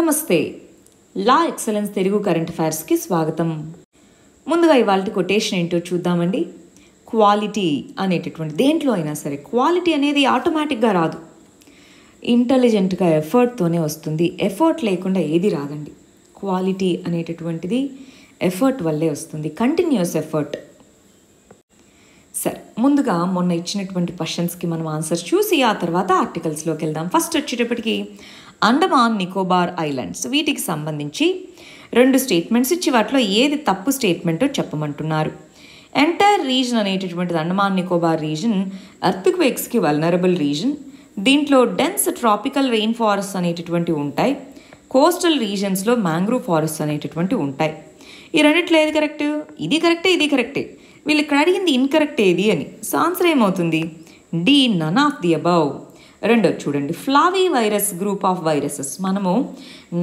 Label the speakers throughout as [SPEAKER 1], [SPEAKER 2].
[SPEAKER 1] నమస్తే. లా excellence Telugu current అఫైర్స్కి స్వాగతం. ముందుగా ఇవాళ కొటేషన్ ఏంటో చూద్దామండి. క్వాలిటీ అనేటటువంటి దేంట్లో అయినా సరే క్వాలిటీ అనేది ఆటోమేటిక్గా రాదు, ఇంటెలిజెంట్గా ఎఫర్ట్తోనే వస్తుంది. ఎఫర్ట్ లేకుండా ఏది రాదండి. క్వాలిటీ అనేటటువంటిది ఎఫర్ట్ వల్లే వస్తుంది, కంటిన్యూస్ ఎఫర్ట్. సరే, ముందుగా మొన్న ఇచ్చినటువంటి క్వశ్చన్స్కి మనం ఆన్సర్స్ చూసి ఆ తర్వాత ఆర్టికల్స్లోకి వెళ్దాం. ఫస్ట్ వచ్చేటప్పటికి అండమాన్ నికోబార్ ఐలాండ్స్, వీటికి సంబంధించి 2 స్టేట్మెంట్స్ ఇచ్చి వాటిలో ఏది తప్పు స్టేట్మెంటో చెప్పమంటున్నారు. ఎంటైర్ రీజన్ అనేటటువంటిది అండమాన్ నికోబార్ రీజన్ ఎర్త్క్వేక్స్కి వల్నరబుల్ రీజన్. దీంట్లో డెన్స్ ట్రాపికల్ రెయిన్ ఫారెస్ట్ అనేటటువంటివి ఉంటాయి. కోస్టల్ రీజన్స్లో మ్యాంగ్రూవ్ ఫారెస్ట్ అనేటటువంటివి ఉంటాయి. ఈ రెండిట్లో ఏది కరెక్ట్? ఇది కరెక్టే, ఇది కరెక్టే. వీళ్ళు ఇక్కడ అడిగింది ఇన్కరెక్ట్ ఏది అని. సో ఆన్సర్ ఏమవుతుంది? D, none of the above. రెండోది చూడండి, flavivirus group of viruses. మనము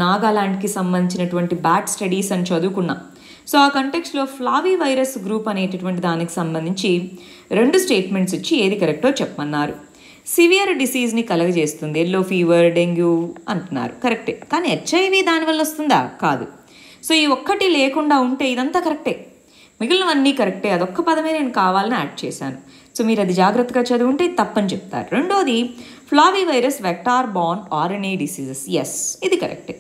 [SPEAKER 1] నాగాలాండ్కి సంబంధించినటువంటి బ్యాట్ స్టడీస్ అని చదువుకున్నాం. సో ఆ కంటెక్స్లో ఫ్లావీ వైరస్ గ్రూప్ అనేటటువంటి దానికి సంబంధించి 2 స్టేట్మెంట్స్ ఇచ్చి ఏది కరెక్టో చెప్పమన్నారు. సివియర్ డిసీజ్ని కలగజేస్తుంది, ఎల్లో ఫీవర్, డెంగ్యూ అంటున్నారు. కరెక్టే, కానీ హెచ్ఐవి దానివల్ల వస్తుందా? కాదు. సో ఈ ఒక్కటి లేకుండా ఉంటే ఇదంతా కరెక్టే, మిగిలినవన్నీ కరెక్టే. అదొక్క పదమే నేను కావాలని యాడ్ చేశాను. సో మీరు అది జాగ్రత్తగా చదువుంటే తప్పని చెప్తారు. రెండోది, flavivirus vector borne RNA diseases. Yes, ఇది కరెక్టే.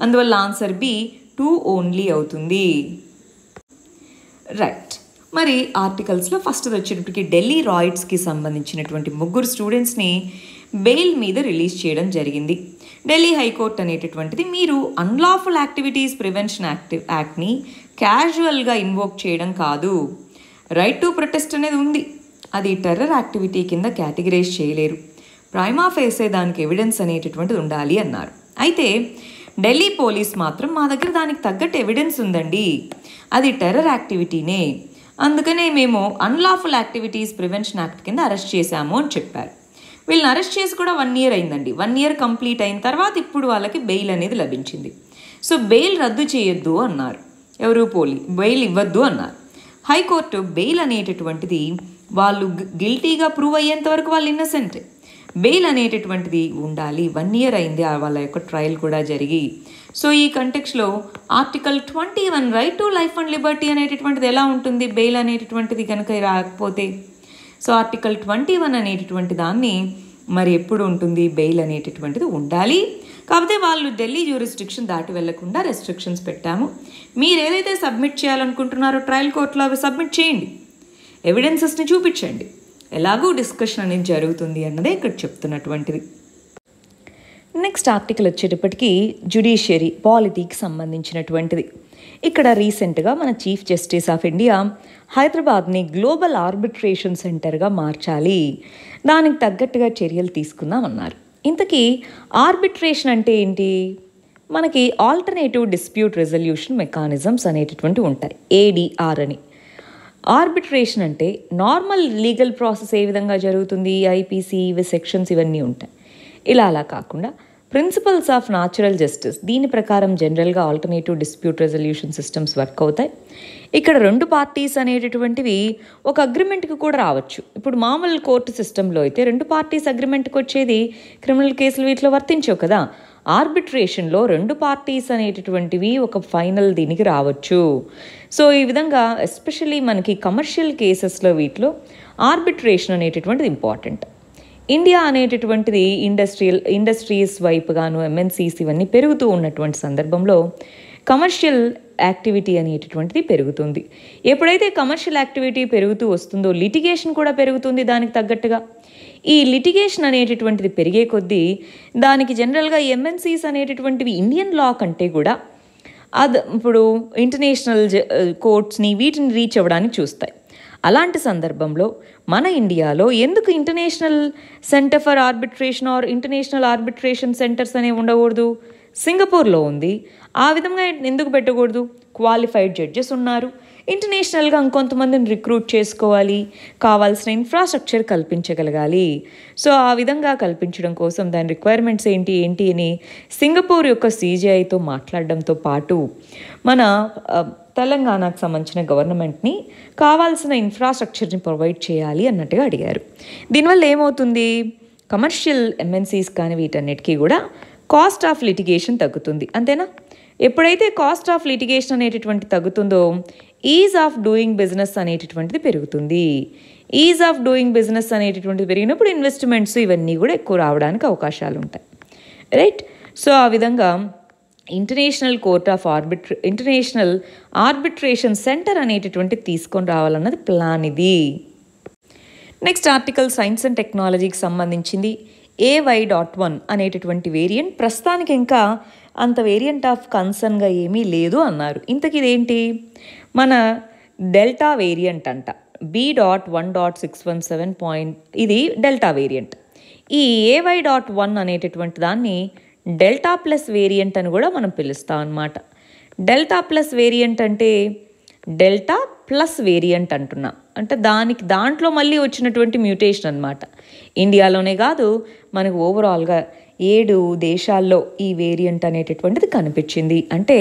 [SPEAKER 1] అందువల్ల ఆన్సర్ బి 2 ఓన్లీ అవుతుంది. రైట్. మరి ఆర్టికల్స్లో ఫస్ట్ వచ్చేటప్పటికి ఢిల్లీ రాయిట్స్కి సంబంధించినటువంటి 3 స్టూడెంట్స్ని బెయిల్ మీద రిలీజ్ చేయడం జరిగింది. ఢిల్లీ హైకోర్టు అనేటటువంటిది మీరు అన్లాఫుల్ యాక్టివిటీస్ ప్రివెన్షన్ యాక్ట్ని క్యాజువల్గా ఇన్వోక్ చేయడం కాదు. రైట్ టు ప్రొటెస్ట్ అనేది ఉంది, అది టెర్రర్ యాక్టివిటీ కింద కేటగిరైజ్ చేయలేరు. ప్రైమా ఫేసే దానికి ఎవిడెన్స్ అనేటటువంటిది ఉండాలి అన్నారు. అయితే ఢిల్లీ పోలీస్ మాత్రం మా దగ్గర దానికి తగ్గట్టు ఎవిడెన్స్ ఉందండి, అది టెర్రర్ యాక్టివిటీనే, అందుకనే మేము అన్లాఫుల్ యాక్టివిటీస్ ప్రివెన్షన్ యాక్ట్ కింద అరెస్ట్ చేశాము అని చెప్పారు. వీళ్ళని అరెస్ట్ చేసి కూడా 1 ఇయర్ అయిందండి. 1 ఇయర్ కంప్లీట్ అయిన తర్వాత ఇప్పుడు వాళ్ళకి బెయిల్ అనేది లభించింది. సో బెయిల్ రద్దు చేయొద్దు అన్నారు. ఎవరు? బెయిల్ ఇవ్వద్దు అన్నారు. హైకోర్టు బెయిల్ అనేటటువంటిది వాళ్ళు గిల్టీగా ప్రూవ్ అయ్యేంత వరకు వాళ్ళు ఇన్నసెంట్, బెయిల్ అనేటటువంటిది ఉండాలి. 1 ఇయర్ అయింది వాళ్ళ యొక్క ట్రయల్ కూడా జరిగి. సో ఈ కంటెక్స్లో article 21 right to life and liberty అనేటటువంటిది ఎలా ఉంటుంది బెయిల్ అనేటటువంటిది కనుక రాకపోతే? సో ఆర్టికల్ 21 అనేటటువంటి దాన్ని మరి ఎప్పుడు ఉంటుంది? బెయిల్ అనేటటువంటిది ఉండాలి. కాకపోతే వాళ్ళు ఢిల్లీ జ్యూరిస్డిక్షన్ దాటి వెళ్లకుండా రెస్ట్రిక్షన్స్ పెట్టాము. మీరు ఏదైతే సబ్మిట్ చేయాలనుకుంటున్నారో ట్రయల్ కోర్టులో అవి సబ్మిట్ చేయండి, ఎవిడెన్సెస్ని చూపించండి. ఎలాగూ డిస్కషన్ అనేది జరుగుతుంది అన్నదే ఇక్కడ చెప్తున్నటువంటిది. నెక్స్ట్ ఆర్టికల్ వచ్చేటప్పటికి జ్యుడిషియరీ పాలిటీకి సంబంధించినటువంటిది. ఇక్కడ రీసెంట్గా మన చీఫ్ జస్టిస్ ఆఫ్ ఇండియా హైదరాబాద్ని గ్లోబల్ ఆర్బిట్రేషన్ సెంటర్గా మార్చాలి, దానికి తగ్గట్టుగా చర్యలు తీసుకుందామన్నారు. ఇంతకీ ఆర్బిట్రేషన్ అంటే ఏంటి? మనకి ఆల్టర్నేటివ్ డిస్ప్యూట్ రెజల్యూషన్ మెకానిజమ్స్ అనేటటువంటివి ఉంటాయి, ఏడిఆర్ అని. ఆర్బిట్రేషన్ అంటే నార్మల్ లీగల్ ప్రాసెస్ ఏ విధంగా జరుగుతుంది, ఐపీసీ సెక్షన్స్ ఇవన్నీ ఉంటాయి. అలా కాకుండా ప్రిన్సిపల్స్ ఆఫ్ న్యాచురల్ జస్టిస్, దీని ప్రకారం జనరల్గా alternative dispute resolution systems work అవుతాయి. ఇక్కడ 2 పార్టీస్ అనేటటువంటివి ఒక అగ్రిమెంట్కి కూడా రావచ్చు. ఇప్పుడు మామూలు కోర్టు సిస్టంలో అయితే 2 పార్టీస్ అగ్రిమెంట్కి వచ్చేది క్రిమినల్ కేసులు వీటిలో వర్తించవు కదా. ఆర్బిట్రేషన్లో 2 పార్టీస్ అనేటటువంటివి ఒక ఫైనల్ దీనికి రావచ్చు. సో ఈ విధంగా ఎస్పెషల్లీ మనకి కమర్షియల్ కేసెస్లో వీటిలో ఆర్బిట్రేషన్ అనేటటువంటిది ఇంపార్టెంట్. ఇండియా అనేటటువంటిది ఇండస్ట్రీస్ వైపుగాను ఎంఎన్సీస్ ఇవన్నీ పెరుగుతూ ఉన్నటువంటి సందర్భంలో కమర్షియల్ యాక్టివిటీ అనేటటువంటిది పెరుగుతుంది. ఎప్పుడైతే కమర్షియల్ యాక్టివిటీ పెరుగుతూ వస్తుందో లిటిగేషన్ కూడా పెరుగుతుంది దానికి తగ్గట్టుగా. ఈ లిటిగేషన్ అనేటటువంటిది పెరిగే కొద్దీ దానికి జనరల్గా ఎంఎన్సీస్ అనేటటువంటివి ఇండియన్ లా కంటే కూడా ఇప్పుడు ఇంటర్నేషనల్ కోర్ట్స్ని వీటిని రీచ్ అవ్వడానికి చూస్తాయి. అలాంటి సందర్భంలో మన ఇండియాలో ఎందుకు international centre for arbitration or international arbitration centres అనేవి ఉండకూడదు? సింగపూర్లో ఉంది. ఆ విధంగా ఎందుకు పెట్టకూడదు? క్వాలిఫైడ్ జడ్జెస్ ఉన్నారు, ఇంటర్నేషనల్గా ఇంకొంతమందిని రిక్రూట్ చేసుకోవాలి, కావాల్సిన ఇన్ఫ్రాస్ట్రక్చర్ కల్పించగలగాలి. సో ఆ విధంగా కల్పించడం కోసం దాని రిక్వైర్మెంట్స్ ఏంటి అని సింగపూర్ యొక్క సీజీఐతో మాట్లాడడంతో పాటు మన తెలంగాణకు సంబంధించిన గవర్నమెంట్ని కావాల్సిన ఇన్ఫ్రాస్ట్రక్చర్ని ప్రొవైడ్ చేయాలి అన్నట్టుగా అడిగారు. దీనివల్ల ఏమవుతుంది? కమర్షియల్ ఎంఎన్సీస్ కానీ వీటన్నిటికీ కూడా కాస్ట్ ఆఫ్ లిటిగేషన్ తగ్గుతుంది, అంతేనా? ఎప్పుడైతే కాస్ట్ ఆఫ్ లిటిగేషన్ అనేటటువంటి తగ్గుతుందో ఈజ్ ఆఫ్ డూయింగ్ బిజినెస్ అనేటటువంటిది పెరుగుతుంది. ఈజ్ ఆఫ్ డూయింగ్ బిజినెస్ అనేటటువంటిది పెరిగినప్పుడు ఇన్వెస్ట్మెంట్స్ ఇవన్నీ కూడా ఎక్కువ రావడానికి అవకాశాలు ఉంటాయి, రైట్? సో ఆ విధంగా ఇంటర్నేషనల్ ఆర్బిట్రేషన్ సెంటర్ అనేటటువంటి తీసుకొని రావాలన్నది ప్లాన్ ఇది. నెక్స్ట్ ఆర్టికల్ సైన్స్ అండ్ టెక్నాలజీకి సంబంధించింది. AY.1 అనేటటువంటి వేరియంట్ ప్రస్తుతానికి ఇంకా అంత వేరియంట్ ఆఫ్ కన్సర్న్గా ఏమీ లేదు అన్నారు. ఇంతకీ ఇదేంటి? మన డెల్టా వేరియంట్ అంట. B.1.617 ఇది డెల్టా వేరియంట్. ఈ AY.1 అనేటటువంటి దాన్ని డెల్టా ప్లస్ వేరియంట్ అని కూడా మనం పిలుస్తాం అన్నమాట. డెల్టా ప్లస్ వేరియంట్ అంటే డెల్టా ప్లస్ వేరియంట్ అంటున్నా, అంటే దాంట్లో మళ్ళీ వచ్చినటువంటి మ్యూటేషన్ అనమాట. ఇండియాలోనే కాదు, మనకు ఓవరాల్గా 7 దేశాల్లో ఈ వేరియంట్ అనేటటువంటిది కనిపించింది. అంటే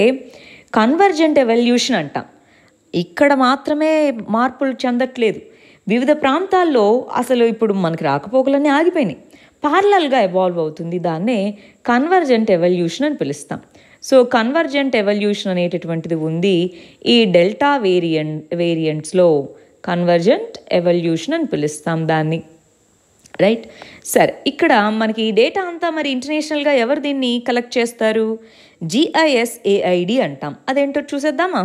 [SPEAKER 1] కన్వర్జెంట్ ఎవల్యూషన్ అంటాం. ఇక్కడ మాత్రమే మార్పులు చెందట్లేదు, వివిధ ప్రాంతాల్లో అసలు ఇప్పుడు మనకు రాకపోకలన్నీ ఆగిపోయినాయి, పారలల్గా ఎవాల్వ్ అవుతుంది. దాన్నే కన్వర్జెంట్ ఎవల్యూషన్ అని పిలుస్తాం. సో కన్వర్జెంట్ ఎవల్యూషన్ అనేటటువంటిది ఉంది ఈ డెల్టా వేరియంట్స్లో. కన్వర్జెంట్ ఎవల్యూషన్ అని పిలుస్తాం దాన్ని, రైట్? సరే, ఇక్కడ మనకి ఈ డేటా అంతా మరి ఇంటర్నేషనల్గా ఎవరు దీన్ని కలెక్ట్ చేస్తారు? GISAID అంటాం. అదేంటో చూసేద్దామా?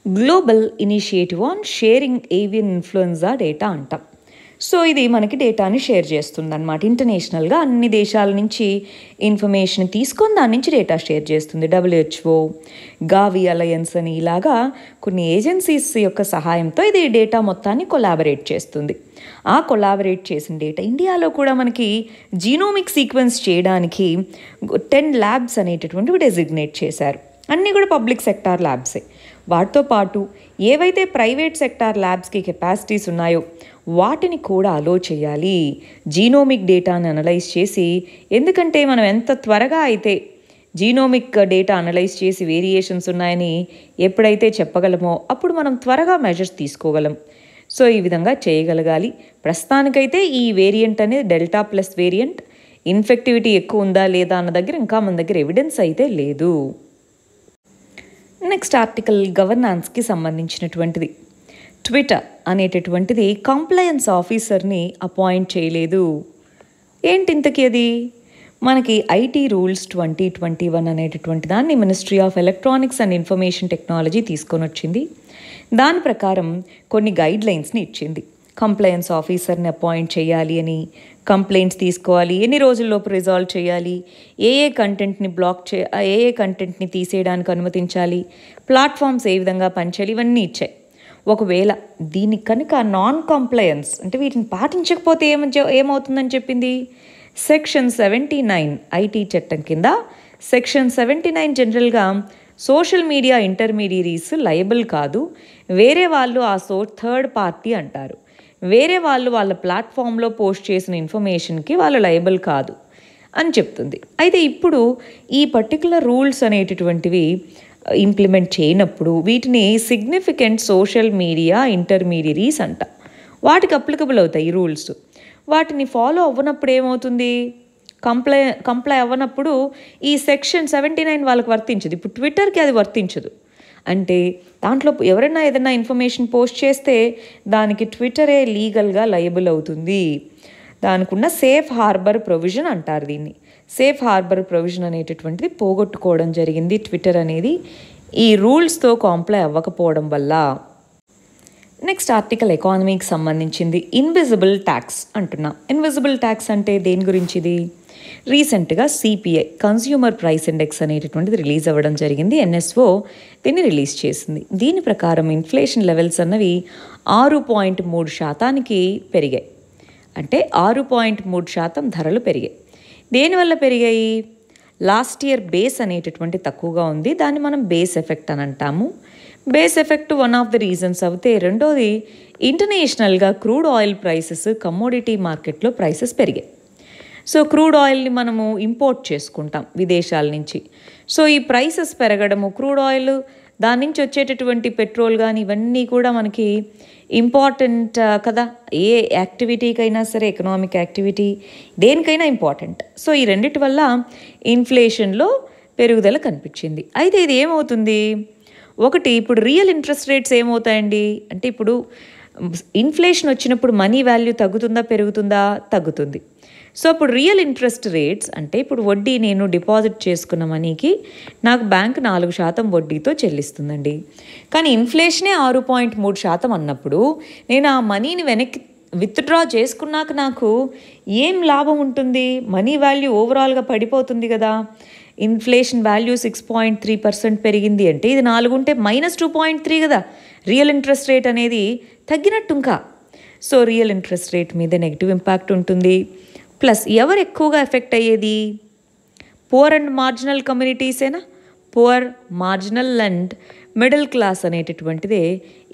[SPEAKER 1] Global initiative on sharing avian influenza data అంటాం. సో ఇది మనకి డేటాని షేర్ చేస్తుంది అనమాట. ఇంటర్నేషనల్గా అన్ని దేశాల నుంచి ఇన్ఫర్మేషన్ తీసుకొని దాని నుంచి డేటా షేర్ చేస్తుంది. WHO, గావి అలయన్స్ అని ఇలాగా కొన్ని ఏజెన్సీస్ యొక్క సహాయంతో ఇది డేటా మొత్తాన్ని కొలాబరేట్ చేస్తుంది. ఆ కొలాబరేట్ చేసిన డేటా ఇండియాలో కూడా మనకి జీనోమిక్ సీక్వెన్స్ చేయడానికి 10 ల్యాబ్స్ అనేటటువంటివి డెసిగ్నేట్ చేశారు. అన్నీ కూడా పబ్లిక్ సెక్టార్ ల్యాబ్సే. వాటితో పాటు ఏవైతే ప్రైవేట్ సెక్టార్ ల్యాబ్స్కి కెపాసిటీస్ ఉన్నాయో వాటిని కూడా అలో చేయాలి, జీనోమిక్ డేటాను అనలైజ్ చేసి. ఎందుకంటే మనం ఎంత త్వరగా అయితే జీనోమిక్ డేటా అనలైజ్ చేసి వేరియేషన్స్ ఉన్నాయని ఎప్పుడైతే చెప్పగలమో అప్పుడు మనం త్వరగా మెజర్స్ తీసుకోగలం. సో ఈ విధంగా చేయగలగాలి. ప్రస్తుతానికైతే ఈ వేరియంట్ అనేది డెల్టా ప్లస్ వేరియంట్. ఇన్ఫెక్టివిటీ ఎక్కువ ఉందా లేదా అన్న దగ్గర ఇంకా మన దగ్గర ఎవిడెన్స్ అయితే లేదు. నెక్స్ట్ ఆర్టికల్ గవర్నాన్స్కి సంబంధించినటువంటిది. ట్విట్టర్ అనేటటువంటిది కంప్లయన్స్ ఆఫీసర్ని అపాయింట్ చేయలేదు. ఏంటి ఇంతకీ అది? మనకి IT రూల్స్ 2021 అనేటటువంటి దాన్ని ministry of electronics and information technology తీసుకొని వచ్చింది. దాని ప్రకారం కొన్ని గైడ్లైన్స్ని ఇచ్చింది. కంప్లయన్స్ ఆఫీసర్ని అపాయింట్ చేయాలి అని, కంప్లైంట్స్ తీసుకోవాలి, ఎన్ని రోజుల్లోపు రిజాల్వ్ చేయాలి, ఏ కంటెంట్ని తీసేయడానికి అనుమతించాలి, ప్లాట్ఫామ్స్ ఏ విధంగా పనిచేయాలి, ఇవన్నీ ఇచ్చాయి. ఒకవేళ దీనికి కనుక నాన్ కంప్లయన్స్ అంటే వీటిని పాటించకపోతే ఏమవుతుందని చెప్పింది? సెక్షన్ 79 IT చట్టం కింద సెక్షన్ 79 జనరల్గా సోషల్ మీడియా ఇంటర్మీడియరీస్ లయబుల్ కాదు, వేరే వాళ్ళు థర్డ్ పార్టీ అంటారు, వేరే వాళ్ళు వాళ్ళ ప్లాట్ఫామ్లో పోస్ట్ చేసిన ఇన్ఫర్మేషన్కి వాళ్ళు లయబుల్ కాదు అని చెప్తుంది. అయితే ఇప్పుడు ఈ పర్టికులర్ రూల్స్ అనేటటువంటివి ఇంప్లిమెంట్ చేయనప్పుడు వీటిని సిగ్నిఫికెంట్ సోషల్ మీడియా ఇంటర్మీడియరీస్ అంట. వాటికి అప్లికబుల్ అవుతాయి ఈ రూల్స్. వాటిని ఫాలో అవ్వనప్పుడు ఏమవుతుంది? కంప్లై అవ్వనప్పుడు ఈ సెక్షన్ 79 వాళ్ళకి వర్తించదు. ఇప్పుడు ట్విట్టర్కి అది వర్తించదు. అంటే దాంట్లో ఎవరైనా ఏదైనా ఇన్ఫర్మేషన్ పోస్ట్ చేస్తే దానికి ట్విట్టరే లీగల్గా లయబుల్ అవుతుంది. దానికి ఉన్న సేఫ్ హార్బర్ ప్రొవిజన్ అంటారు దీన్ని. సేఫ్ హార్బర్ ప్రొవిజన్ అనేటటువంటిది పోగొట్టుకోవడం జరిగింది ట్విట్టర్ అనేది ఈ రూల్స్తో కాంప్లై అవ్వకపోవడం వల్ల. నెక్స్ట్ ఆర్టికల్ ఎకానమీకి సంబంధించింది. ఇన్విజిబుల్ ట్యాక్స్ అంటున్నా. ఇన్విజిబుల్ ట్యాక్స్ అంటే దేని గురించి? ఇది రీసెంట్గా CPI కన్స్యూమర్ ప్రైస్ ఇండెక్స్ అనేటటువంటిది రిలీజ్ అవ్వడం జరిగింది. NSO దీన్ని రిలీజ్ చేసింది. దీని ప్రకారం ఇన్ఫ్లేషన్ లెవెల్స్ అన్నవి 6.3% పెరిగాయి. అంటే 6.3% ధరలు పెరిగాయి. దేనివల్ల పెరిగాయి? లాస్ట్ ఇయర్ బేస్ అనేటటువంటి తక్కువగా ఉంది, దాన్ని మనం బేస్ ఎఫెక్ట్ అని అంటాము. Base effect one of the reasons అవుతే, రెండోది ఇంటర్నేషనల్గా క్రూడ్ ఆయిల్ ప్రైసెస్ కమోడిటీ మార్కెట్లో ప్రైసెస్ పెరిగాయి. సో క్రూడ్ ఆయిల్ని మనము ఇంపోర్ట్ చేసుకుంటాం విదేశాల నుంచి. సో ఈ ప్రైసెస్ పెరగడము, క్రూడ్ ఆయిల్ దాని నుంచి వచ్చేటటువంటి పెట్రోల్ కానీ ఇవన్నీ కూడా మనకి ఇంపార్టెంట్ కదా. ఏ యాక్టివిటీకైనా సరే, ఎకనామిక్ యాక్టివిటీ దేనికైనా ఇంపార్టెంట్. సో ఈ రెండిటి వల్ల ఇన్ఫ్లేషన్లో పెరుగుదల కనిపించింది. అయితే ఇది ఏమవుతుంది, ఒకటి ఇప్పుడు రియల్ ఇంట్రెస్ట్ రేట్స్ ఏమవుతాయండి అంటే, ఇప్పుడు ఇన్ఫ్లేషన్ వచ్చినప్పుడు మనీ వాల్యూ తగ్గుతుందా పెరుగుతుందా? తగ్గుతుంది. సో అప్పుడు రియల్ ఇంట్రెస్ట్ రేట్స్ అంటే ఇప్పుడు వడ్డీ, నేను డిపాజిట్ చేసుకున్న మనీకి నాకు బ్యాంక్ 4% వడ్డీతో చెల్లిస్తుందండి. కానీ ఇన్ఫ్లేషనే 6.3% అన్నప్పుడు నేను ఆ మనీని వెనక్కి విత్డ్రా చేసుకున్నాక నాకు ఏం లాభం ఉంటుంది? మనీ వాల్యూ ఓవరాల్గా పడిపోతుంది కదా. ఇన్ఫ్లేషన్ వాల్యూ 6.3% పెరిగింది అంటే ఇది 4 ఉంటే -2.3 కదా రియల్ ఇంట్రెస్ట్ రేట్ అనేది తగ్గినట్టు ఇంకా. సో రియల్ ఇంట్రెస్ట్ రేట్ మీద నెగిటివ్ ఇంపాక్ట్ ఉంటుంది. ప్లస్ ఎవరు ఎక్కువగా ఎఫెక్ట్ అయ్యేది? పువర్ అండ్ మార్జినల్ కమ్యూనిటీసేనా. Poor, marginal and middle class అనేటటువంటిదే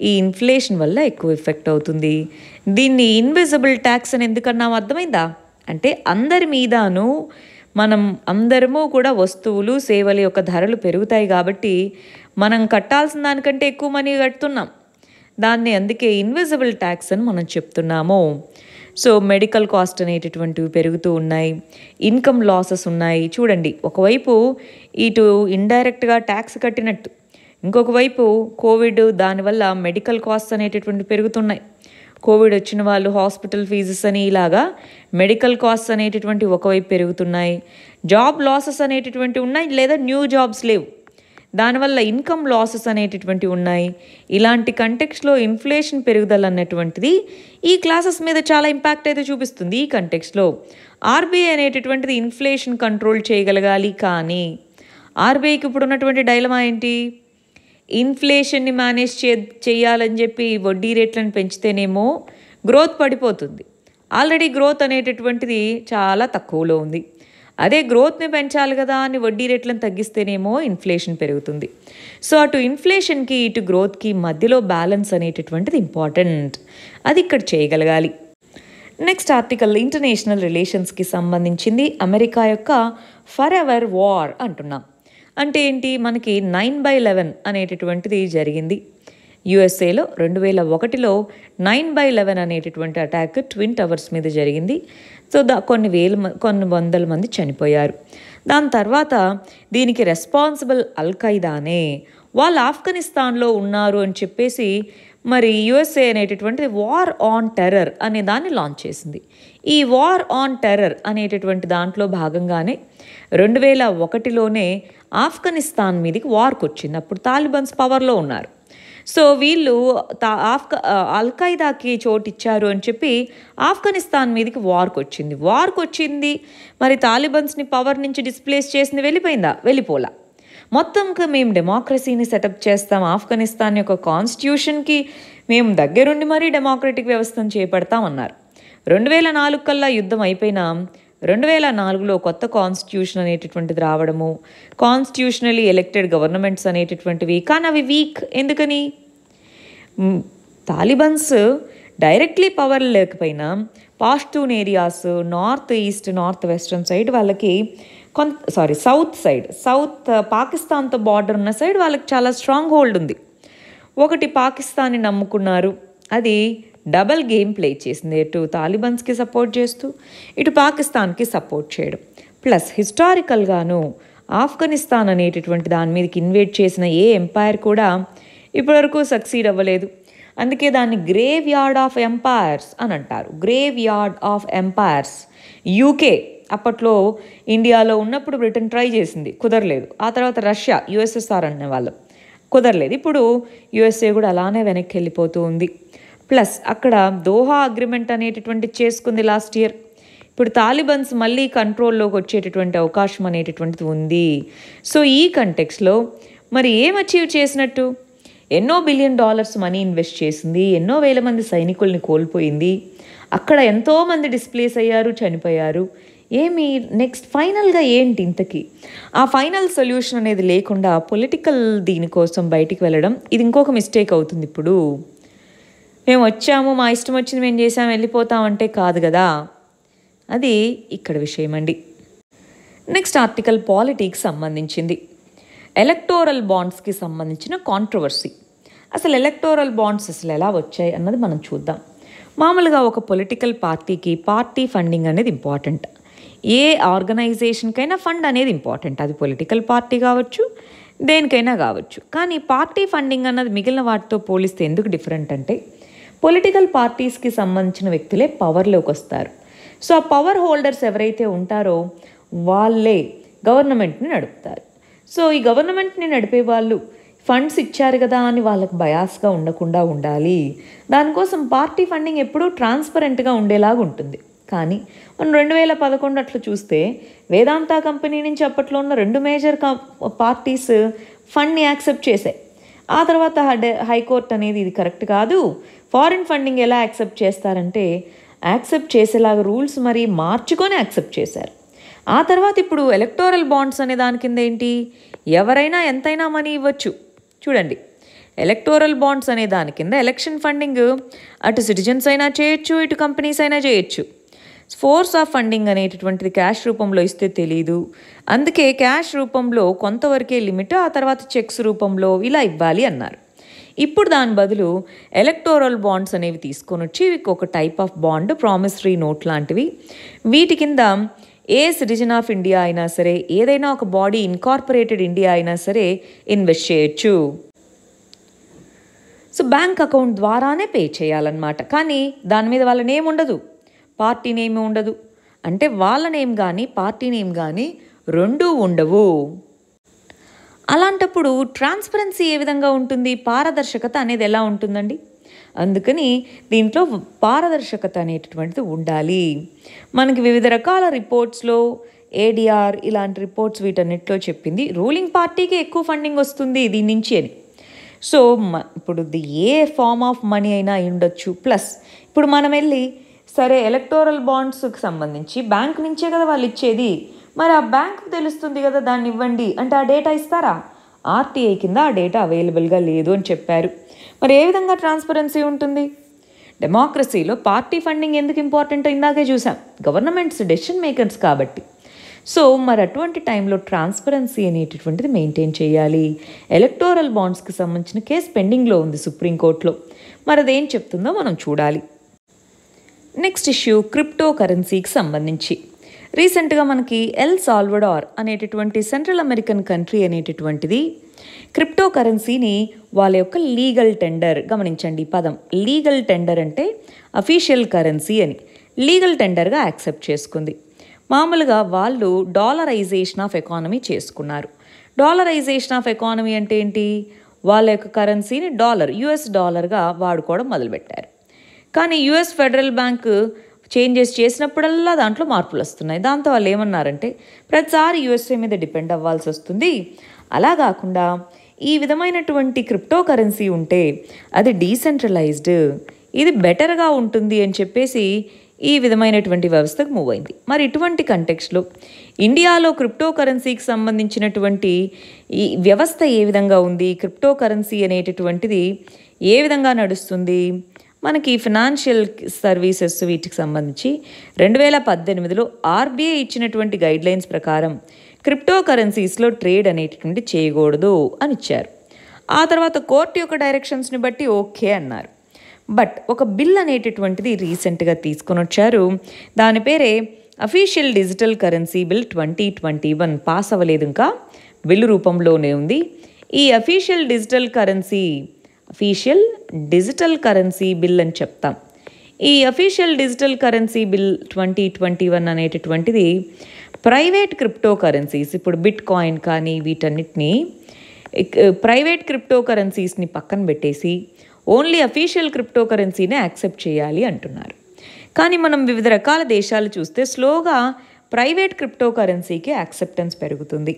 [SPEAKER 1] ఈ ఇన్ఫ్లేషన్ వల్ల ఎక్కువ ఎఫెక్ట్ అవుతుంది. దీన్ని ఇన్విజిబుల్ ట్యాక్స్ అని ఎందుకన్నాం అర్థమైందా? అంటే అందరి మీదను మనం అందరము కూడా వస్తువులు, సేవల యొక్క ధరలు పెరుగుతాయి కాబట్టి మనం కట్టాల్సిన దానికంటే ఎక్కువ మనీ కడుతున్నాం. దాన్ని అందుకే ఇన్విజిబుల్ ట్యాక్స్ అని మనం చెప్తున్నాము. సో మెడికల్ కాస్ట్ అనేటటువంటివి పెరుగుతూ ఉన్నాయి, ఇన్కమ్ లాసెస్ ఉన్నాయి. చూడండి, ఒకవైపు ఇటు ఇండైరెక్ట్గా ట్యాక్స్ కట్టినట్టు, ఇంకొక వైపు కోవిడ్, దానివల్ల మెడికల్ కాస్ట్ అనేటటువంటి పెరుగుతున్నాయి. కోవిడ్ వచ్చిన వాళ్ళు హాస్పిటల్ ఫీజెస్ అని ఇలాగా మెడికల్ కాస్ట్ అనేటటువంటి ఒకవైపు పెరుగుతున్నాయి. జాబ్ లాసెస్ అనేటటువంటి ఉన్నాయి, లేదా న్యూ జాబ్స్ లేవు, దానివల్ల ఇన్కమ్ లాసెస్ అనేటటువంటి ఉన్నాయి. ఇలాంటి కంటెక్స్లో ఇన్ఫ్లేషన్ పెరుగుదల అన్నటువంటిది ఈ క్లాసెస్ మీద చాలా ఇంపాక్ట్ అయితే చూపిస్తుంది. ఈ కంటెక్స్లో ఆర్బీఐ అనేటటువంటిది ఇన్ఫ్లేషన్ కంట్రోల్ చేయగలగాలి. కానీ ఆర్బీఐకి ఇప్పుడు ఉన్నటువంటి డైలమా ఏంటి? ఇన్ఫ్లేషన్ని మేనేజ్ చేయాలని చెప్పి వడ్డీ రేట్లను పెంచితేనేమో గ్రోత్ పడిపోతుంది. ఆల్రెడీ గ్రోత్ అనేటటువంటిది చాలా తక్కువలో ఉంది. అదే గ్రోత్ని పెంచాలి కదా అని వడ్డీ రేట్లను తగ్గిస్తేనేమో ఇన్ఫ్లేషన్ పెరుగుతుంది. సో అటు ఇన్ఫ్లేషన్కి ఇటు గ్రోత్కి మధ్యలో బ్యాలెన్స్ అనేటటువంటిది ఇంపార్టెంట్. అది ఇక్కడ చేయగలగాలి. నెక్స్ట్ ఆర్టికల్ ఇంటర్నేషనల్ రిలేషన్స్కి సంబంధించింది. అమెరికా యొక్క ఫర్ ఎవర్ వార్ అంటున్నాం. అంటే ఏంటి? మనకి 9/11 అనేటటువంటిది జరిగింది యుఎస్ఏలో. 2001లో 9/11 అనేటటువంటి అటాక్ ట్విన్ టవర్స్ మీద జరిగింది. సో కొన్ని వందల మంది చనిపోయారు. దాని తర్వాత దీనికి రెస్పాన్సిబుల్ అల్ఖైదానే. వాళ్ళు ఆఫ్ఘనిస్తాన్లో ఉన్నారు అని చెప్పేసి మరి యుఎస్ఏ అనేటటువంటిది వార్ ఆన్ టెర్రర్ అనే దాన్ని లాంచ్ చేసింది. ఈ వార్ ఆన్ టెర్రర్ అనేటటువంటి దాంట్లో భాగంగానే 2001లోనే ఆఫ్ఘనిస్తాన్ మీదకి వార్కి వచ్చింది. అప్పుడు తాలిబాన్స్ పవర్లో ఉన్నారు. సో వీళ్ళు అల్ఖైదాకి చోటు ఇచ్చారు అని చెప్పి ఆఫ్ఘనిస్తాన్ మీదకి వార్కి వచ్చింది. మరి తాలిబాన్స్ని పవర్ నుంచి డిస్ప్లేస్ చేసింది వెళ్ళిపోయిందా? వెళ్ళిపోలా. మొత్తంగా మేము డెమోక్రసీని సెటప్ చేస్తాం, ఆఫ్ఘనిస్తాన్ యొక్క కాన్స్టిట్యూషన్కి మేము దగ్గరుండి మరీ డెమోక్రటిక్ వ్యవస్థను చేపడతామన్నారు. 2004 కల్లా యుద్ధం అయిపోయినా 2004లో కొత్త కాన్స్టిట్యూషన్ అనేటటువంటిది రావడము, కాన్స్టిట్యూషనలీ ఎలెక్టెడ్ గవర్నమెంట్స్ అనేటటువంటివి. కానీ అవి వీక్. ఎందుకని? తాలిబాన్స్ డైరెక్ట్లీ పవర్ లేకపోయినా Pashtun areas, north east, north western side వాళ్ళకి సౌత్ పాకిస్తాన్తో బార్డర్ ఉన్న సైడ్ వాళ్ళకి చాలా స్ట్రాంగ్ హోల్డ్ ఉంది. ఒకటి పాకిస్తాన్ని నమ్ముకున్నారు, అది డబల్ గేమ్ ప్లే చేసింది. ఇటు తాలిబాన్స్కి సపోర్ట్ చేస్తూ ఇటు పాకిస్తాన్కి సపోర్ట్ చేయడం. ప్లస్ హిస్టారికల్గాను ఆఫ్ఘనిస్తాన్ అనేటటువంటి దాని మీదకి ఇన్వేట్ చేసిన ఏ ఎంపైర్ కూడా ఇప్పటివరకు సక్సీడ్ అవ్వలేదు. అందుకే దాన్ని గ్రేవ్ యార్డ్ ఆఫ్ ఎంపైర్స్ అని అంటారు. Graveyard of empires. UK అప్పట్లో ఇండియాలో ఉన్నప్పుడు బ్రిటన్ ట్రై చేసింది, కుదరలేదు. ఆ తర్వాత రష్యా, యుఎస్ఎస్ఆర్ అనేవాళ్ళు, కుదరలేదు. ఇప్పుడు యుఎస్ఏ కూడా అలానే వెనక్కి వెళ్ళిపోతూ ఉంది. ప్లస్ అక్కడ దోహా అగ్రిమెంట్ అనేటటువంటి చేసుకుంది లాస్ట్ ఇయర్. ఇప్పుడు తాలిబాన్స్ మళ్ళీ కంట్రోల్లోకి వచ్చేటటువంటి అవకాశం అనేటటువంటిది ఉంది. సో ఈ కంటెక్స్లో మరి ఏం అచీవ్ చేసినట్టు? ఎన్నో $1 బిలియన్ మనీ ఇన్వెస్ట్ చేసింది, ఎన్నో వేల మంది సైనికుల్ని కోల్పోయింది, అక్కడ ఎంతోమంది డిస్ప్లేస్ అయ్యారు, చనిపోయారు. ఏమి నెక్స్ట్ ఫైనల్గా ఏంటి ఇంతకీ? ఆ ఫైనల్ సొల్యూషన్ అనేది లేకుండా పొలిటికల్ దీనికోసం బయటికి వెళ్ళడం, ఇది ఇంకొక మిస్టేక్ అవుతుంది. ఇప్పుడు మేము వచ్చాము, మా ఇష్టం వచ్చింది మేము చేసాము, వెళ్ళిపోతామంటే కాదు కదా. అది ఇక్కడ విషయం అండి. నెక్స్ట్ ఆర్టికల్ పాలిటిక్స్ సంబంధించింది. ఎలక్టోరల్ బాండ్స్కి సంబంధించిన కాంట్రవర్సీ. అసలు ఎలక్టోరల్ బాండ్స్ అసలు ఎలా వచ్చాయి అన్నది మనం చూద్దాం. మామూలుగా ఒక పొలిటికల్ పార్టీకి పార్టీ ఫండింగ్ అనేది ఇంపార్టెంట్. ఏ ఆర్గనైజేషన్కైనా ఫండ్ అనేది ఇంపార్టెంట్. అది పొలిటికల్ పార్టీ కావచ్చు, దేనికైనా కావచ్చు. కానీ పార్టీ ఫండింగ్ అన్నది మిగిలిన వాటితో పోలిస్తే ఎందుకు డిఫరెంట్ అంటే, పొలిటికల్ పార్టీస్కి సంబంధించిన వ్యక్తులే పవర్లోకి వస్తారు. సో ఆ పవర్ హోల్డర్స్ ఎవరైతే ఉంటారో వాళ్ళే గవర్నమెంట్ని నడుపుతారు. సో ఈ గవర్నమెంట్ని నడిపే వాళ్ళు ఫండ్స్ ఇచ్చారు కదా అని వాళ్ళకి బయాస్గా ఉండకుండా ఉండాలి. దానికోసం పార్టీ ఫండింగ్ ఎప్పుడూ ట్రాన్స్పరెంట్గా ఉండేలాగా ఉంటుంది. కానీ మనం 2011 అట్లా చూస్తే వేదాంత కంపెనీ నుంచి అప్పట్లో ఉన్న 2 మేజర్ పార్టీస్ ఫండ్ని యాక్సెప్ట్ చేశాయి. ఆ తర్వాత హైకోర్టు అనేది ఇది కరెక్ట్ కాదు, ఫారిన్ ఫండింగ్ ఎలా యాక్సెప్ట్ చేస్తారంటే యాక్సెప్ట్ చేసేలాగా రూల్స్ మరి మార్చుకొని యాక్సెప్ట్ చేశారు. ఆ తర్వాత ఇప్పుడు ఎలక్టోరల్ బాండ్స్ అనే దాని కింద ఏంటి, ఎవరైనా ఎంతైనా మనీ ఇవ్వచ్చు. చూడండి, ఎలక్టోరల్ బాండ్స్ అనే దాని కింద ఎలక్షన్ ఫండింగ్ అటు సిటిజన్స్ అయినా చేయొచ్చు, ఇటు కంపెనీస్ అయినా చేయొచ్చు. ఫోర్స్ ఆఫ్ ఫండింగ్ అనేటటువంటిది క్యాష్ రూపంలో ఇస్తే తెలీదు, అందుకే క్యాష్ రూపంలో కొంతవరకే లిమిట్, ఆ తర్వాత చెక్స్ రూపంలో ఇలా ఇవ్వాలి అన్నారు. ఇప్పుడు దాని బదులు ఎలక్టోరల్ బాండ్స్ అనేవి తీసుకొని వచ్చి ఒక type of bond, promissory note లాంటివి, వీటి కింద ఏ సిటిజన్ ఆఫ్ ఇండియా అయినా సరే, ఏదైనా ఒక బాడీ ఇన్కార్పొరేటెడ్ ఇండియా అయినా సరే ఇన్వెస్ట్ చేయొచ్చు. సో బ్యాంక్ అకౌంట్ ద్వారానే పే చేయాలన్నమాట. కానీ దాని మీద వాళ్ళ నేమ్ ఉండదు, పార్టీ నేమ్ ఉండదు. అంటే వాళ్ళ నేమ్ కానీ పార్టీ నేమ్ కానీ రెండూ ఉండవు. అలాంటప్పుడు ట్రాన్స్పరెన్సీ ఏ విధంగా ఉంటుంది, పారదర్శకత అనేది ఎలా ఉంటుందండి? అందుకని దీంట్లో పారదర్శకత అనేటటువంటిది ఉండాలి. మనకి వివిధ రకాల రిపోర్ట్స్లో ఏడిఆర్ ఇలాంటి రిపోర్ట్స్ వీటన్నిటిలో చెప్పింది రూలింగ్ పార్టీకి ఎక్కువ ఫండింగ్ వస్తుంది దీని నుంచి అని. సో ఇప్పుడు ఏ ఫార్మ్ ఆఫ్ మనీ అయినా ఉండొచ్చు. ప్లస్ ఇప్పుడు మనం వెళ్ళి సరే ఎలక్టోరల్ బాండ్స్కి సంబంధించి బ్యాంక్ నుంచే కదా వాళ్ళు ఇచ్చేది, మరి ఆ బ్యాంకుకు తెలుస్తుంది కదా దాన్ని ఇవ్వండి అంటే ఆ డేటా ఇస్తారా? ఆర్టీఐ కింద ఆ డేటా అవైలబుల్గా లేదు అని చెప్పారు. మరి ఏ విధంగా ట్రాన్స్పరెన్సీ ఉంటుంది? డెమోక్రసీలో పార్టీ ఫండింగ్ ఎందుకు ఇంపార్టెంట్ ఇందాకే చూసాం, గవర్నమెంట్స్ డెసిషన్ మేకర్స్ కాబట్టి. సో మరి అటువంటి టైంలో ట్రాన్స్పరెన్సీ అనేటటువంటిది మెయింటైన్ చేయాలి. ఎలక్టోరల్ బాండ్స్కి సంబంధించిన కేసు పెండింగ్లో ఉంది సుప్రీంకోర్టులో, మరి అదేం చెప్తుందో మనం చూడాలి. నెక్స్ట్ ఇష్యూ క్రిప్టో కరెన్సీకి సంబంధించి. రీసెంట్గా మనకి ఎల్ సాల్వడార్ అనేటటువంటి సెంట్రల్ అమెరికన్ కంట్రీ అనేటటువంటిది క్రిప్టో కరెన్సీని వాళ్ళ యొక్క లీగల్ టెండర్, గమనించండి పదం, లీగల్ టెండర్ అంటే అఫీషియల్ కరెన్సీ అని, లీగల్ టెండర్గా యాక్సెప్ట్ చేసుకుంది. మామూలుగా వాళ్ళు డాలరైజేషన్ ఆఫ్ ఎకానమీ చేసుకున్నారు. డాలరైజేషన్ ఆఫ్ ఎకానమీ అంటే ఏంటి, వాళ్ళ యొక్క కరెన్సీని యుఎస్ డాలర్గా వాడుకోవడం మొదలుపెట్టారు. కానీ యుఎస్ ఫెడరల్ బ్యాంక్ చేంజెస్ చేసినప్పుడల్లా దాంట్లో మార్పులు వస్తున్నాయి. దాంతో వాళ్ళు ఏమన్నారంటే ప్రతిసారి యుఎస్ఏ మీద డిపెండ్ అవ్వాల్సి వస్తుంది, అలా కాకుండా ఈ విధమైనటువంటి క్రిప్టో కరెన్సీ ఉంటే అది డీసెంట్రలైజ్డ్, ఇది బెటర్గా ఉంటుంది అని చెప్పేసి ఈ విధమైనటువంటి వ్యవస్థకు మూవ్ అయింది. మరి ఇటువంటి కంటెక్స్ట్లో ఇండియాలో క్రిప్టో కరెన్సీకి సంబంధించినటువంటి ఈ వ్యవస్థ ఏ విధంగా ఉంది, క్రిప్టో కరెన్సీ అనేటటువంటిది ఏ విధంగా నడుస్తుంది? మనకి ఫినాన్షియల్ సర్వీసెస్ వీటికి సంబంధించి 2018లో ఆర్బీఐ ఇచ్చినటువంటి గైడ్లైన్స్ ప్రకారం క్రిప్టో కరెన్సీస్లో ట్రేడ్ అనేటటువంటి చేయకూడదు అని ఇచ్చారు. ఆ తర్వాత కోర్టు యొక్క డైరెక్షన్స్ని బట్టి ఓకే అన్నారు. బట్ ఒక బిల్ అనేటటువంటిది రీసెంట్గా తీసుకొని వచ్చారు. దాని పేరే official digital currency bill 2021. Pass అవ్వలేదు, ఇంకా బిల్లు రూపంలోనే ఉంది. ఈ అఫీషియల్ డిజిటల్ కరెన్సీ బిల్ అని చెప్తాం. ఈ అఫీషియల్ డిజిటల్ కరెన్సీ బిల్ 2021 అనేటటువంటిది ప్రైవేట్ క్రిప్టో కరెన్సీస్, ఇప్పుడు బిట్ కాయిన్ కానీ వీటన్నిటిని ప్రైవేట్ క్రిప్టో కరెన్సీస్ని పక్కన పెట్టేసి ఓన్లీ అఫీషియల్ క్రిప్టో కరెన్సీనే యాక్సెప్ట్ చేయాలి అంటున్నారు. కానీ మనం వివిధ రకాల దేశాలు చూస్తే స్లోగా ప్రైవేట్ క్రిప్టో కరెన్సీకి యాక్సెప్టెన్స్ పెరుగుతుంది.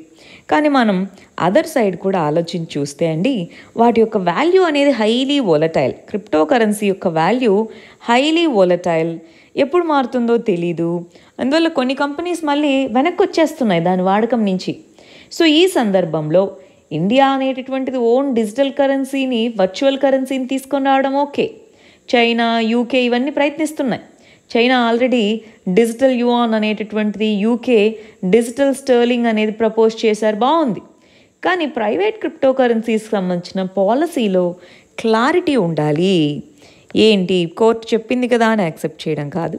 [SPEAKER 1] కానీ మనం అదర్ సైడ్ కూడా ఆలోచించి చూస్తే అండి, వాటి యొక్క వాల్యూ అనేది హైలీ వోలటైల్. క్రిప్టో కరెన్సీ యొక్క వాల్యూ హైలీ వోలటైల్, ఎప్పుడు మారుతుందో తెలీదు. అందువల్ల కొన్ని కంపెనీస్ మళ్ళీ వెనక్కి వచ్చేస్తున్నాయి దాని వాడకం నుంచి. సో ఈ సందర్భంలో ఇండియా అనేటటువంటిది ఓన్ డిజిటల్ కరెన్సీని, వర్చువల్ కరెన్సీని తీసుకొని రావడం ఓకే. చైనా, యూకే ఇవన్నీ ప్రయత్నిస్తున్నాయి. చైనా ఆల్రెడీ డిజిటల్ యువాన్ అనేటటువంటిది, యూకే డిజిటల్ స్టర్లింగ్ అనేది ప్రపోజ్ చేశారు, బాగుంది. కానీ ప్రైవేట్ క్రిప్టో కరెన్సీస్కి సంబంధించిన పాలసీలో క్లారిటీ ఉండాలి. ఏంటి కోర్టు చెప్పింది కదా అని యాక్సెప్ట్ చేయడం కాదు,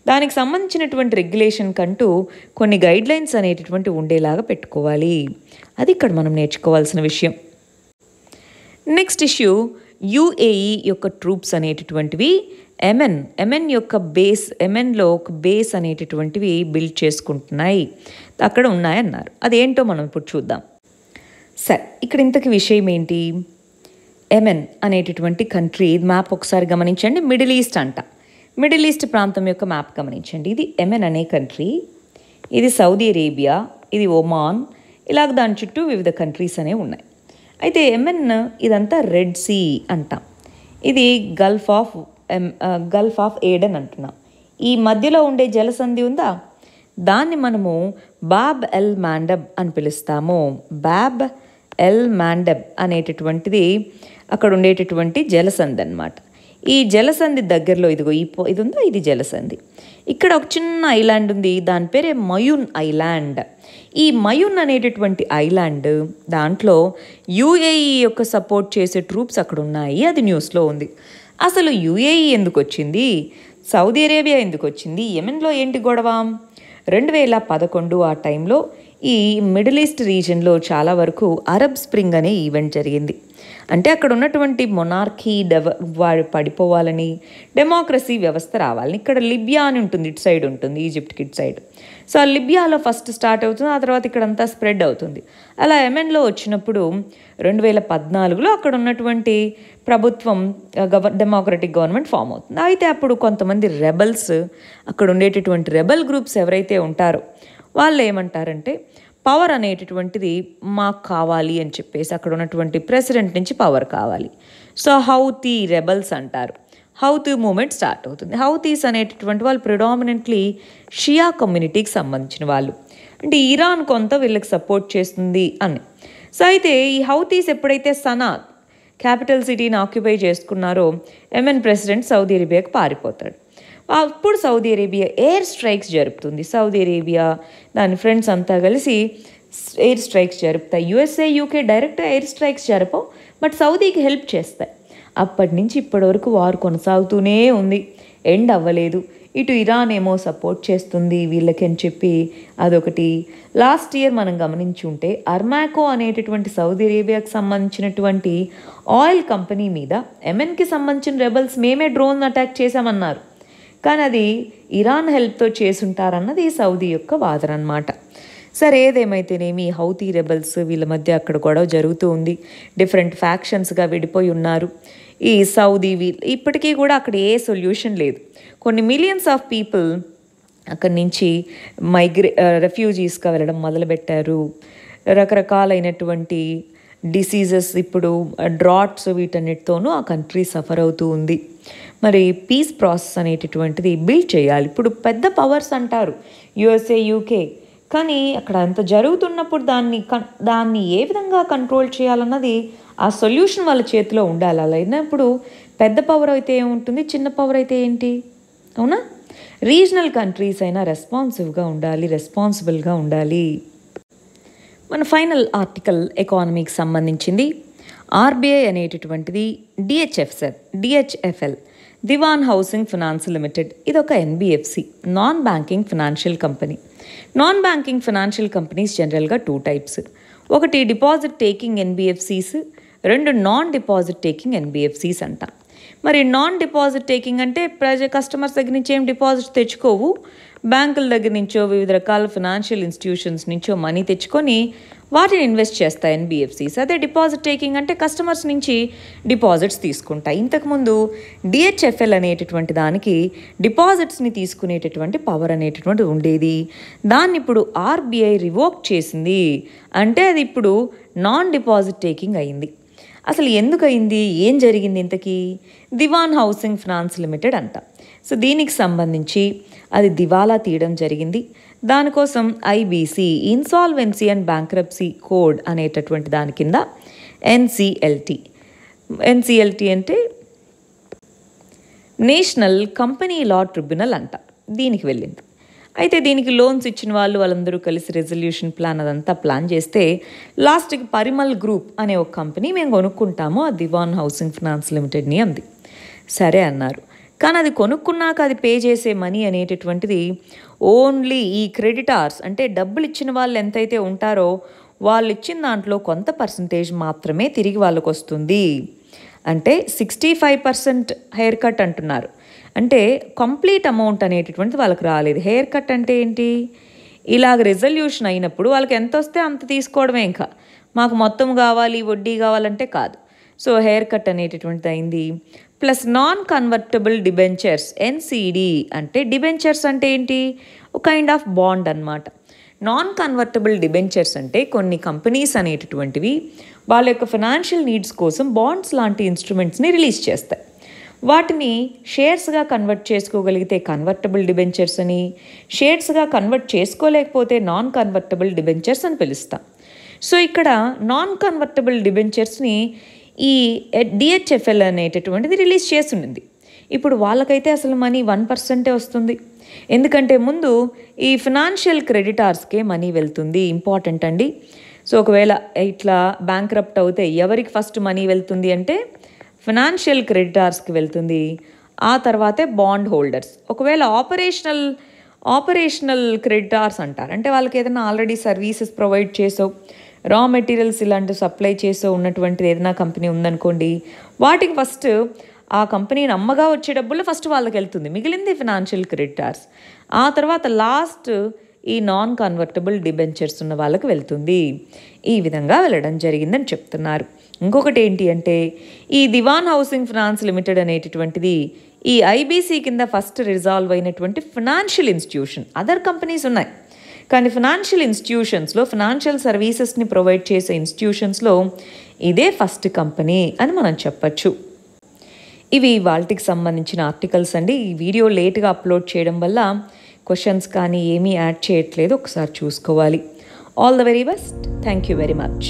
[SPEAKER 1] దానికి సంబంధించినటువంటి రెగ్యులేషన్ కంటూ కొన్ని గైడ్లైన్స్ అనేటటువంటి ఉండేలాగా పెట్టుకోవాలి. అది ఇక్కడ మనం నేర్చుకోవాల్సిన విషయం. నెక్స్ట్ ఇష్యూ, యుఏఈ యొక్క ట్రూప్స్ అనేటటువంటివి ఎంఎన్ యొక్క బేస్, ఎంఎన్లో ఒక బేస్ అనేటటువంటివి బిల్డ్ చేసుకుంటున్నాయి, అక్కడ ఉన్నాయన్నారు. అదేంటో మనం ఇప్పుడు చూద్దాం. సరే, ఇక్కడ ఇంతకి విషయం ఏంటి? ఎంఎన్ అనేటటువంటి కంట్రీ మ్యాప్ ఒకసారి గమనించండి. మిడిల్ ఈస్ట్ అంట, మిడిల్ ఈస్ట్ ప్రాంతం యొక్క మ్యాప్ గమనించండి. ఇది ఎంఎన్ అనే కంట్రీ, ఇది సౌదీ అరేబియా, ఇది ఒమాన్, ఇలాగ దాని చుట్టూ వివిధ కంట్రీస్ అనేవి ఉన్నాయి. అయితే ఎంఎన్ ఇదంతా రెడ్ సీ అంటాం, ఇది గల్ఫ్ ఆఫ్ ఏడెన్ అంటున్నాం. ఈ మధ్యలో ఉండే జలసంధి ఉందా, దాన్ని మనము బాబ్ ఎల్ మాండబ్ అని పిలుస్తాము. బాబ్ ఎల్ మాండబ్ అనేటటువంటిది అక్కడ ఉండేటటువంటి జలసంధి అన్నమాట. ఈ జలసంధి దగ్గరలో ఇదిగో ఇది ఉందో, ఇది జలసంధి. ఇక్కడ ఒక చిన్న ఐలాండ్ ఉంది, దాని పేరే మయూన్ ఐలాండ్. ఈ మయూన్ అనేటటువంటి ఐలాండ్ దాంట్లో యుఏఈ యొక్క సపోర్ట్ చేసే ట్రూప్స్ అక్కడ ఉన్నాయి, అది న్యూస్లో ఉంది. అసలు యుఏఈ ఎందుకు వచ్చింది, సౌదీ అరేబియా ఎందుకు వచ్చింది, యెమెన్లో ఏంటి గొడవ? 2011 ఆ టైంలో ఈ మిడిల్ ఈస్ట్ రీజన్లో చాలా వరకు అరబ్ స్ప్రింగ్ అనే ఈవెంట్ జరిగింది. అంటే అక్కడ ఉన్నటువంటి మొనార్కీ పడిపోవాలని, డెమోక్రసీ వ్యవస్థ రావాలని. ఇక్కడ లిబియా అని ఉంటుంది, ఇటు సైడ్ ఉంటుంది, ఈజిప్ట్కి ఇటు సైడ్. సో ఆ లిబియాలో ఫస్ట్ స్టార్ట్ అవుతుంది, ఆ తర్వాత ఇక్కడంతా స్ప్రెడ్ అవుతుంది. అలా యెమెన్లో వచ్చినప్పుడు 2014లో అక్కడ ఉన్నటువంటి ప్రభుత్వం డెమోక్రటిక్ గవర్నమెంట్ ఫామ్ అవుతుంది. అయితే అప్పుడు కొంతమంది రెబల్స్, అక్కడ ఉండేటటువంటి రెబల్ గ్రూప్స్ ఎవరైతే ఉంటారో వాళ్ళు ఏమంటారంటే, పవర్ అనేటటువంటిది మాకు కావాలి అని చెప్పేసి అక్కడ ఉన్నటువంటి ప్రెసిడెంట్ నుంచి పవర్ కావాలి. సో హౌతీ రెబల్స్ అంటారు, హౌతీ మూమెంట్ స్టార్ట్ అవుతుంది. హౌతీస్ అనేటటువంటి వాళ్ళు ప్రిడామినెంట్లీ షియా కమ్యూనిటీకి సంబంధించిన వాళ్ళు, అంటే ఇరాన్ కొంత వీళ్ళకి సపోర్ట్ చేస్తుంది అని. సో అయితే ఈ హౌతీస్ ఎప్పుడైతే సనా క్యాపిటల్ సిటీని ఆక్యుపై చేసుకున్నారో, యెమెన్ ప్రెసిడెంట్ సౌదీ అరేబియాకి పారిపోతాడు. అప్పుడు సౌదీ అరేబియా ఎయిర్ స్ట్రైక్స్ జరుపుతుంది. సౌదీ అరేబియా దాని ఫ్రెండ్స్ అంతా కలిసి ఎయిర్ స్ట్రైక్స్ జరుపుతాయి. యుఎస్ఏ, యూకే డైరెక్ట్గా ఎయిర్ స్ట్రైక్స్ జరపవు, బట్ సౌదీకి హెల్ప్ చేస్తాయి. అప్పటి నుంచి ఇప్పటి వరకు వార్ కొనసాగుతూనే ఉంది, ఎండ్ అవ్వలేదు. ఇటు ఇరాన్ ఏమో సపోర్ట్ చేస్తుంది వీళ్ళకి అని చెప్పి అదొకటి. లాస్ట్ ఇయర్ మనం గమనించి ఉంటే అర్మాకో అనేటటువంటి సౌదీ అరేబియాకి సంబంధించినటువంటి ఆయిల్ కంపెనీ మీద యెమెన్కి సంబంధించిన రెబల్స్ మేమే డ్రోన్ అటాక్ చేశామన్నారు, కానీ అది ఇరాన్ హెల్ప్తో చేసుంటారన్నది సౌదీ యొక్క వాదన అన్నమాట. సరే, ఏదేమైతేనేమి హౌతీ రెబల్స్ వీళ్ళ మధ్య అక్కడ గొడవ జరుగుతూ ఉంది, డిఫరెంట్ ఫ్యాక్షన్స్గా విడిపోయి ఉన్నారు. ఈ సౌదీ ఇప్పటికీ కూడా అక్కడ ఏ సొల్యూషన్ లేదు. కొన్ని మిలియన్స్ ఆఫ్ పీపుల్ అక్కడి నుంచి రెఫ్యూజీస్గా వెళ్ళడం మొదలుపెట్టారు. రకరకాలైనటువంటి డిసీజెస్, ఇప్పుడు డ్రాట్స్, వీటన్నిటితోనూ ఆ కంట్రీ సఫర్ అవుతూ ఉంది. మరి పీస్ ప్రాసెస్ అనేటటువంటిది బిల్డ్ చేయాలి. ఇప్పుడు పెద్ద పవర్స్ అంటారు యుఎస్ఏ, యూకే, కానీ అక్కడ అంత జరుగుతున్నప్పుడు దాన్ని ఏ విధంగా కంట్రోల్ చేయాలన్నది ఆ సొల్యూషన్ వాళ్ళ చేతిలో ఉండాలి. అలా అయినప్పుడు పెద్ద పవర్ అయితే ఏముంటుంది, చిన్న పవర్ అయితే ఏంటి, అవునా? రీజనల్ కంట్రీస్ అయినా రెస్పాన్సిబుల్గా ఉండాలి. మన ఫైనల్ ఆర్టికల్ ఎకానమీకి సంబంధించింది. ఆర్బీఐ అనేటటువంటిది డిహెచ్ఎఫ్ఎల్, దివాన్ హౌసింగ్ ఫైనాన్స్ లిమిటెడ్, ఇది ఒక NBFC, non banking financial company. Non banking financial companies జనరల్గా 2 టైప్స్. ఒకటి deposit taking NBFCs, 2 non deposit taking NBFCs అంట. మరి నాన్ డిపాజిట్ టేకింగ్ అంటే కస్టమర్స్ దగ్గర నుంచి ఏం డిపాజిట్ తెచ్చుకోవు, బ్యాంకుల దగ్గర నుంచో వివిధ రకాల ఫైనాన్షియల్ ఇన్స్టిట్యూషన్స్ నుంచో మనీ తెచ్చుకొని వాటిని ఇన్వెస్ట్ చేస్తాయి ఎన్బిఎఫ్సిస్. అదే డిపాజిట్ టేకింగ్ అంటే కస్టమర్స్ నుంచి డిపాజిట్స్ తీసుకుంటాయి. ఇంతకుముందు డిహెచ్ఎఫ్ఎల్ అనేటటువంటి దానికి డిపాజిట్స్ని తీసుకునేటటువంటి పవర్ అనేటటువంటి ఉండేది. దాన్ని ఇప్పుడు ఆర్బీఐ రివోక్ చేసింది, అంటే అది ఇప్పుడు నాన్ డిపాజిట్ టేకింగ్ అయింది. అసలు ఎందుకు అయింది, ఏం జరిగింది ఇంతకీ? దివాన్ హౌసింగ్ ఫైనాన్స్ లిమిటెడ్ అంట. సో దీనికి సంబంధించి అది దివాలా తీయడం జరిగింది. దానికోసం IBC, insolvency and bankruptcy code అనేటటువంటి దాని కింద ఎన్సిఎల్టీ అంటే నేషనల్ కంపెనీ లా ట్రిబ్యునల్ అంట, దీనికి వెళ్ళింది. అయితే దీనికి లోన్స్ ఇచ్చిన వాళ్ళందరూ కలిసి రెజల్యూషన్ ప్లాన్ అదంతా ప్లాన్ చేస్తే లాస్ట్కి పరిమల్ గ్రూప్ అనే ఒక కంపెనీ మేము కొనుక్కుంటాము ఆ దివాన్ హౌసింగ్ ఫైనాన్స్ లిమిటెడ్ని అంది. సరే అన్నారు. కానీ అది కొనుక్కున్నాక అది పే చేసే మనీ అనేటటువంటిది ఓన్లీ ఈ క్రెడిటార్స్ అంటే డబ్బులు ఇచ్చిన వాళ్ళు ఎంతైతే ఉంటారో వాళ్ళు ఇచ్చిన దాంట్లో కొంత పర్సంటేజ్ మాత్రమే తిరిగి వాళ్ళకు వస్తుంది. అంటే 65% హెయిర్ కట్ అంటున్నారు. అంటే కంప్లీట్ అమౌంట్ అనేటటువంటిది వాళ్ళకి రాలేదు. హెయిర్ కట్ అంటే ఏంటి? ఇలాగ రెజల్యూషన్ అయినప్పుడు వాళ్ళకి ఎంత వస్తే అంత తీసుకోవడమే, ఇంకా మాకు మొత్తం కావాలి వడ్డీ కావాలంటే కాదు. సో హెయిర్ కట్ అనేటటువంటిది అయింది. Plus non convertible debentures NCD అంటే డిబెంచర్స్ అంటే ఏంటి? ఒక కైండ్ ఆఫ్ బాండ్ అన్నమాట. నాన్ కన్వర్టబుల్ డిబెంచర్స్ అంటే కొన్ని కంపెనీస్ అనేటటువంటివి వాళ్ళ యొక్క ఫైనాన్షియల్ నీడ్స్ కోసం బాండ్స్ లాంటి ఇన్స్ట్రుమెంట్స్ని రిలీజ్ చేస్తాయి. వాటిని షేర్స్గా కన్వర్ట్ చేసుకోగలిగితే కన్వర్టబుల్ డిబెంచర్స్ అని, షేర్స్గా కన్వర్ట్ చేసుకోలేకపోతే నాన్ కన్వర్టబుల్ డిబెంచర్స్ అని పిలుస్తాం. సో ఇక్కడ నాన్ కన్వర్టబుల్ డిబెంచర్స్ని ఈ డిహెచ్ఎఫ్ఎల్ అనేటటువంటిది రిలీజ్ చేసింది. ఇప్పుడు వాళ్ళకైతే అసలు మనీ 1% వస్తుంది. ఎందుకంటే ముందు ఈ ఫినాన్షియల్ క్రెడిటార్స్కే మనీ వెళ్తుంది. ఇంపార్టెంట్ అండి. సో ఒకవేళ ఇట్లా బ్యాంక్రప్ట్ అవుతే ఎవరికి ఫస్ట్ మనీ వెళ్తుంది అంటే ఫినాన్షియల్ క్రెడిటార్స్కి వెళ్తుంది. ఆ తర్వాతే బాండ్ హోల్డర్స్. ఒకవేళ ఆపరేషనల్ క్రెడిటార్స్ అంటారు. అంటే వాళ్ళకి ఏదైనా ఆల్రెడీ సర్వీసెస్ ప్రొవైడ్ చేసో రా మెటీరియల్స్ ఇలాంటి సప్లై చేసో ఉన్నటువంటిది ఏదైనా కంపెనీ ఉందనుకోండి, వాటికి ఫస్ట్ ఆ కంపెనీని అమ్మగా వచ్చే డబ్బులు ఫస్ట్ వాళ్ళకి వెళ్తుంది, మిగిలింది ఫినాన్షియల్ క్రెడిటార్స్. ఆ తర్వాత లాస్ట్ ఈ నాన్ కన్వర్టబుల్ డిబెంచర్స్ ఉన్న వాళ్ళకి వెళ్తుంది. ఈ విధంగా వెళ్ళడం జరిగిందని చెప్తున్నారు. ఇంకొకటి ఏంటి అంటే ఈ దివాన్ హౌసింగ్ ఫైనాన్స్ లిమిటెడ్ అనేటటువంటిది ఈ ఐబీసీ కింద ఫస్ట్ రిజాల్వ్ అయినటువంటి ఫినాన్షియల్ ఇన్స్టిట్యూషన్. అదర్ కంపెనీస్ ఉన్నాయి, కానీ ఫినాన్షియల్ ఇన్స్టిట్యూషన్స్లో ఫినాన్షియల్ సర్వీసెస్ని ప్రొవైడ్ చేసే ఇన్స్టిట్యూషన్స్లో ఇదే ఫస్ట్ కంపెనీ అని మనం చెప్పచ్చు. ఇవి వాటికి సంబంధించిన ఆర్టికల్స్ అండి. ఈ వీడియో లేట్గా అప్లోడ్ చేయడం వల్ల క్వశ్చన్స్ కానీ ఏమీ యాడ్ చేయట్లేదు, ఒకసారి చూసుకోవాలి. All the very best. Thank you very much.